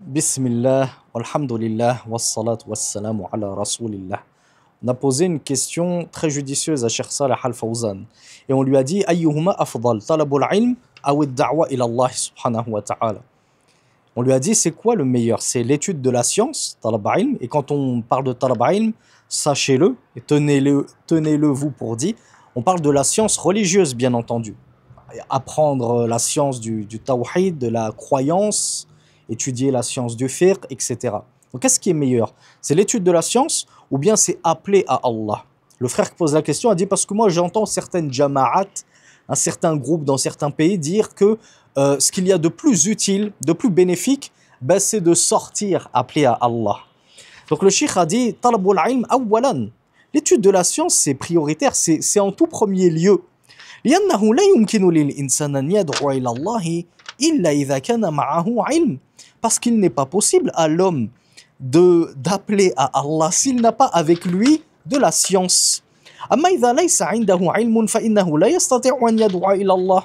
Bismillah, walhamdulillah, wassalat wassalamu ala rasulillah. On a posé une question très judicieuse à Cheikh Saleh Al-Fawzan. Et on lui a dit Ayyuhuma afdal, talabul ilm aw ad-da'wa ila Allah subhanahu wa ta'ala. On lui a dit c'est quoi le meilleur? C'est l'étude de la science, talab ilm. Et quand on parle de talab ilm, sachez-le et tenez-le vous pour dit, on parle de la science religieuse bien entendu. Apprendre la science du tawhid, de la croyance, étudier la science du fiqh, etc. Donc qu'est-ce qui est meilleur? C'est l'étude de la science ou bien c'est appeler à Allah? Le frère qui pose la question a dit parce que moi j'entends certaines jama'at, un certain groupe dans certains pays dire que ce qu'il y a de plus utile, de plus bénéfique, ben, c'est de sortir appeler à Allah. Donc le cheikh a dit talabul ilm awwalan. L'étude de la science c'est prioritaire, c'est en tout premier lieu. لأنه لا يمكن للإنسان أن يدعو إلى الله إلا إذا كان معه علم. Parce qu'il n'est pas possible à l'homme d'appeler à Allah s'il n'a pas avec lui de la science. أما إذا ليس عنده علم فإنه لا يستطيع أن يدعو إلى الله.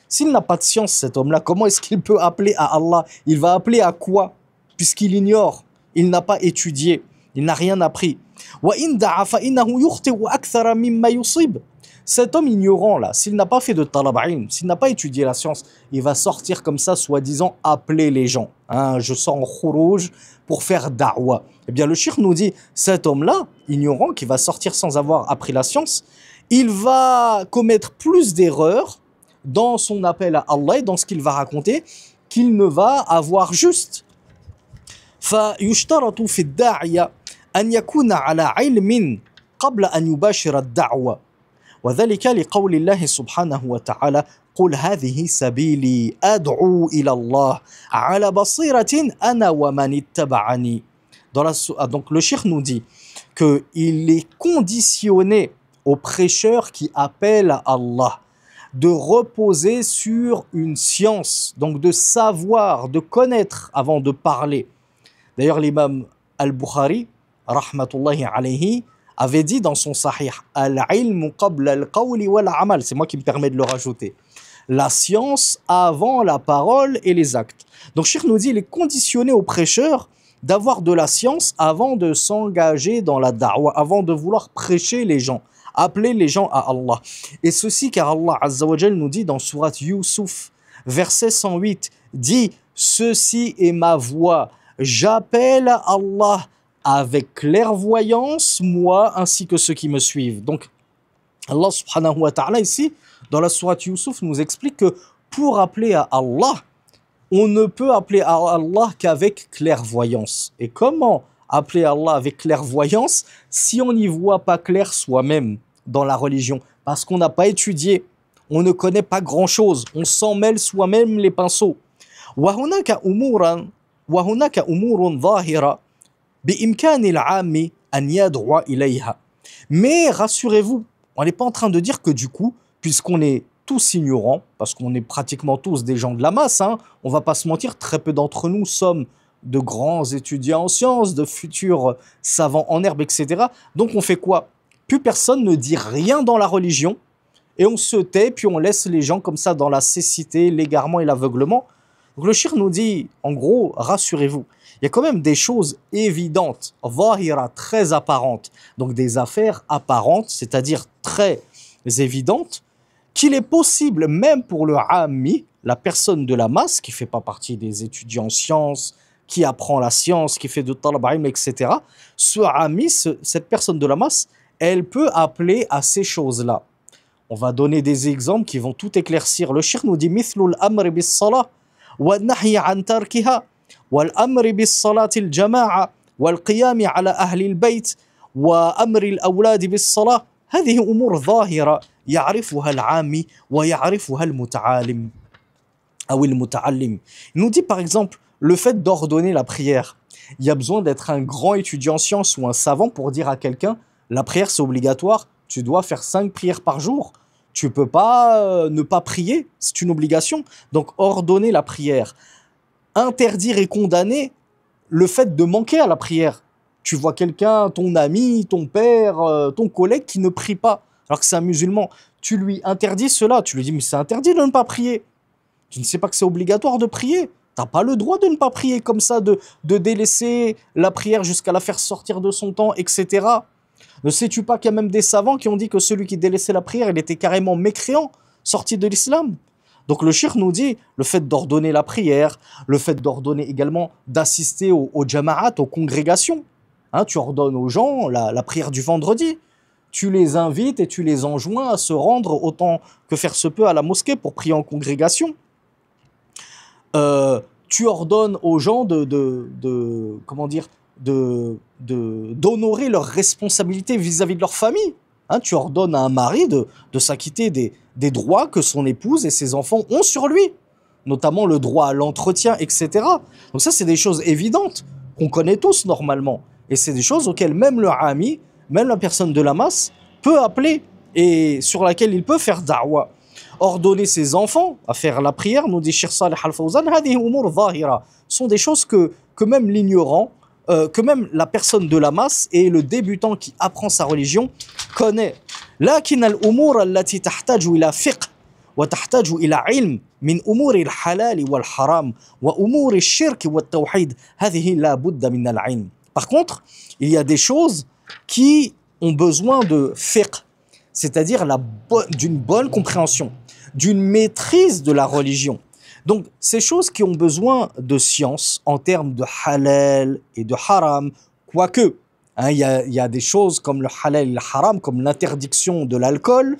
S'il n'a pas de science, cet homme-là, comment est-ce qu'il peut appeler à Allah? Il va appeler à quoi? Puisqu'il ignore, il n'a pas étudié, il n'a rien appris. وإن دعا فإنه يخطئ أكثر مما يصيب. Cet homme ignorant là, s'il n'a pas fait de talab ilm, s'il n'a pas étudié la science, il va sortir comme ça, soi-disant appeler les gens. Hein, je sors en khurouj pour faire da'wa. Eh bien le cheikh nous dit, cet homme-là, ignorant, qui va sortir sans avoir appris la science, il va commettre plus d'erreurs dans son appel à Allah et dans ce qu'il va raconter, qu'il ne va avoir juste. فيشترط في الداعية أن يكون على علم قبل أن يباشر الدعوة. وذلك لقول الله سبحانه وتعالى قل هذه سبيلي أدعو إلى الله على بصيرة أنا ومن اتبعني. Donc le cheikh nous dit qu'il est conditionné aux prêcheurs qui appellent à Allah de reposer sur une science, donc de savoir, de connaître avant de parler. D'ailleurs l'imam Al-Bukhari, rahmatullahi alayhi, avait dit dans son sahih al-ilmu qabla al-qawli wal-amal, c'est moi qui me permets de le rajouter, la science avant la parole et les actes. Donc Cheikh nous dit il est conditionné aux prêcheurs d'avoir de la science avant de s'engager dans la da'wa, avant de vouloir prêcher les gens, appeler les gens à Allah. Et ceci car Allah Azza wa Jal nous dit dans Surat Yusuf, verset 108, dit ceci est ma voix, j'appelle à Allah avec clairvoyance, moi ainsi que ceux qui me suivent. Donc, Allah subhanahu wa ta'ala ici, dans la sourate Yusuf, nous explique que pour appeler à Allah, on ne peut appeler à Allah qu'avec clairvoyance. Et comment appeler à Allah avec clairvoyance si on n'y voit pas clair soi-même dans la religion? Parce qu'on n'a pas étudié, on ne connaît pas grand-chose, on s'en mêle soi-même les pinceaux. وَهُنَاكَ أُمُورٌ ظَاهِرَةٌ. Mais rassurez-vous, on n'est pas en train de dire que du coup, puisqu'on est tous ignorants, parce qu'on est pratiquement tous des gens de la masse, hein, on va pas se mentir, très peu d'entre nous sommes de grands étudiants en sciences, de futurs savants en herbe, etc. Donc on fait quoi? Plus personne ne dit rien dans la religion, et on se tait, puis on laisse les gens comme ça dans la cécité, l'égarement et l'aveuglement. Donc le cheikh nous dit, en gros, rassurez-vous, il y a quand même des choses évidentes, zahira, très apparentes, donc des affaires apparentes, c'est-à-dire très évidentes, qu'il est possible, même pour le ammi, la personne de la masse, qui ne fait pas partie des étudiants en sciences, qui apprend la science, qui fait de talab ilm, etc., ce ammi, cette personne de la masse, elle peut appeler à ces choses-là. On va donner des exemples qui vont tout éclaircir. Le cheikh nous dit « Mithlul amri bis salah wa nahi an tarkiha » والأمر بالصلاة الجماعة والقيام على أهل البيت وأمر الأولاد بالصلاة هذه أمور ظاهرة يعرفها العامي ويعرفها المتعالم أو المتعلم. Il nous dit par exemple le fait d'ordonner la prière. Il y a besoin d'être un grand étudiant en sciences ou un savant pour dire à quelqu'un la prière c'est obligatoire, tu dois faire 5 prières par jour. Tu peux pas ne pas prier, c'est une obligation. Donc ordonner la prière. Interdire et condamner le fait de manquer à la prière. Tu vois quelqu'un, ton ami, ton père, ton collègue qui ne prie pas, alors que c'est un musulman. Tu lui interdis cela. Tu lui dis, mais c'est interdit de ne pas prier. Tu ne sais pas que c'est obligatoire de prier. T'as pas le droit de ne pas prier comme ça, de délaisser la prière jusqu'à la faire sortir de son temps, etc. Ne sais-tu pas qu'il y a même des savants qui ont dit que celui qui délaissait la prière, il était carrément mécréant, sorti de l'islam? Donc le cheikh nous dit, le fait d'ordonner la prière, le fait d'ordonner également d'assister aux jama'at, aux congrégations. Hein, tu ordonnes aux gens la prière du vendredi. Tu les invites et tu les enjoins à se rendre autant que faire se peut à la mosquée pour prier en congrégation. Tu ordonnes aux gens comment dire, d'honorer leurs responsabilités vis-à-vis de leur famille. Hein, tu ordonnes à un mari de s'acquitter des droits que son épouse et ses enfants ont sur lui, notamment le droit à l'entretien, etc. Donc ça, c'est des choses évidentes qu'on connaît tous normalement. Et c'est des choses auxquelles même le ami, même la personne de la masse, peut appeler et sur laquelle il peut faire da'wa. Ordonner ses enfants à faire la prière, nous dit Cheikh Saleh Al-Fawzan, sont des choses que même l'ignorant, que même la personne de la masse et le débutant qui apprend sa religion connaît. لكن الأمور التي تحتاج إلى فقه وتحتاج إلى علم من أمور الحلال والحرام وأمور الشرك والتوحيد هذه لا بد من العلم. Par contre, il y a des choses qui ont besoin de fiqh, c'est-à-dire d'une bonne compréhension, d'une maîtrise de la religion. Donc, ces choses qui ont besoin de science en termes de halal et de haram, quoique, hein, il y a des choses comme le halal et le haram, comme l'interdiction de l'alcool,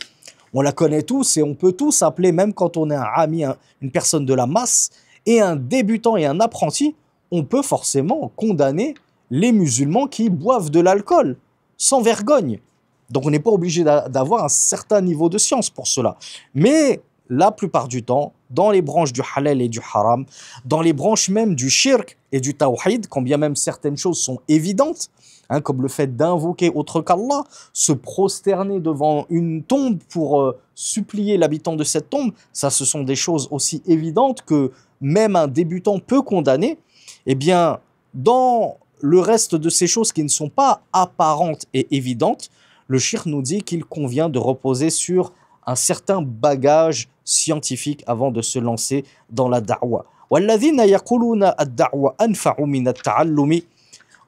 on la connaît tous et on peut tous appeler, même quand on est un ami, une personne de la masse, et un débutant et un apprenti, on peut forcément condamner les musulmans qui boivent de l'alcool, sans vergogne. Donc on n'est pas obligé d'avoir un certain niveau de science pour cela. Mais la plupart du temps, dans les branches du halal et du haram, dans les branches même du shirk et du tawhid, quand bien même certaines choses sont évidentes, hein, comme le fait d'invoquer autre qu'Allah, se prosterner devant une tombe pour supplier l'habitant de cette tombe, ça ce sont des choses aussi évidentes que même un débutant peut condamner. Eh bien, dans le reste de ces choses qui ne sont pas apparentes et évidentes, le cheikh nous dit qu'il convient de reposer sur un certain bagage scientifique avant de se lancer dans la da'wa. وَالَّذِينَ يَقُولُونَ الدَّعْوَ أَنْفَعُ مِنَ التَّعَلُّمِ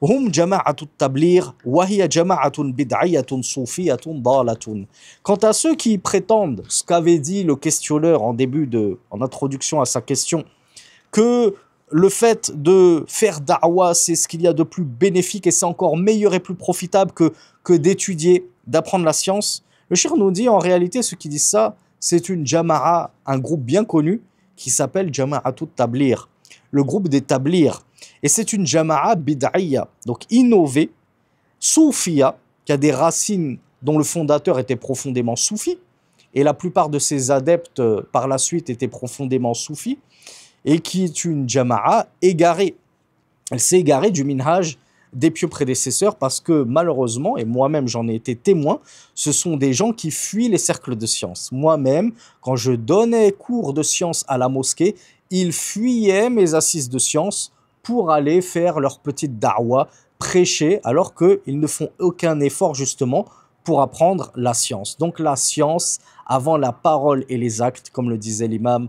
هُمْ جَمَاعَةُ التَّبْلِيغِ وَهِيَ جَمَاعَةٌ بِدْعِيَّةٌ صُوفِيَّةٌ ضَالَةٌ. Quant à ceux qui prétendent, ce qu'avait dit le questionneur en introduction à sa question, que le fait de faire da'wa, c'est ce qu'il y a de plus bénéfique et c'est encore meilleur et plus profitable que d'étudier, d'apprendre la science. Le cheikh nous dit en réalité, ceux qui disent ça, c'est une jama'a, un groupe bien connu qui s'appelle Jama'atut Tablir, le groupe des Tablir. Et c'est une jama'a bid'ayya, donc innovée, soufia, qui a des racines dont le fondateur était profondément soufi, et la plupart de ses adeptes par la suite étaient profondément soufis, et qui est une jama'a égarée. Elle s'est égarée du minhaj des pieux prédécesseurs parce que malheureusement, et moi-même j'en ai été témoin, ce sont des gens qui fuient les cercles de science. Moi-même, quand je donnais cours de science à la mosquée, ils fuyaient mes assises de science pour aller faire leur petite da'wa, prêcher, alors qu'ils ne font aucun effort justement pour apprendre la science. Donc la science avant la parole et les actes, comme le disait l'imam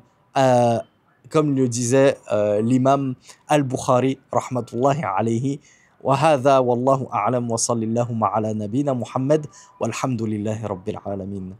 l'imam al-Bukhari rahmatullahi alayhi. وهذا والله أعلم وصلى اللهم على نبينا محمد والحمد لله رب العالمين.